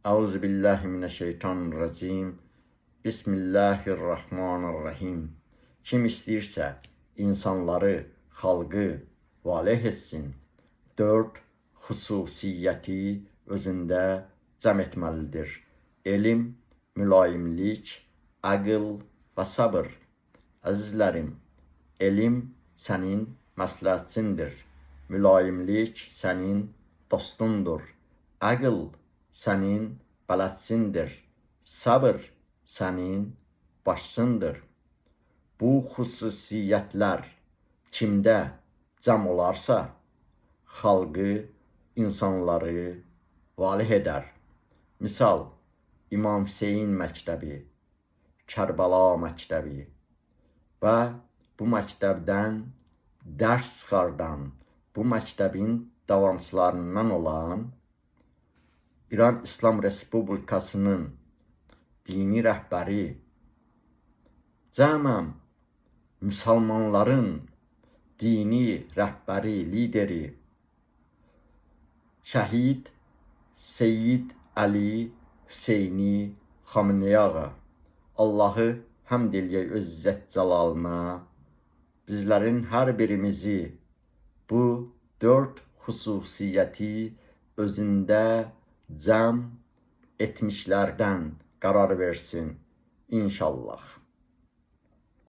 Euzubillahimineşşeytanirracim. Bismillahirrahmanirrahim. Kim istəyirsə insanları, xalqı valeh etsin, 4 xüsusiyyəti özündə cəm etməlidir. Elm, mülayimlik, ağıl və sabır. Əzizlərim, elm sənin məsləhətçindir. Mülayimlik sənin dostundur. Ağıl sənin bələdçindir. Sabır sənin başçındır. Bu xüsusiyyətlər kimdə cəm olarsa, xalqı, insanları valeh edər. Misal, İmam Hüseyin məktəbi, Kərbəla məktəbi və bu məktəbdən dərs çıxardan, bu məktəbin davamçılarından olan İran İslam Respublikasının dini rəhbəri, cəmən müsəlmanların dini rəhbəri, lideri, Şəhid Seyyid Əli Hüseyni Xamenei ağa, Allahı həmd eləyək öz izzət cəlalına, bizlərin hər birimizi bu 4 xüsusiyyəti özündə cəm etmişlərdən qərar versin inşallah.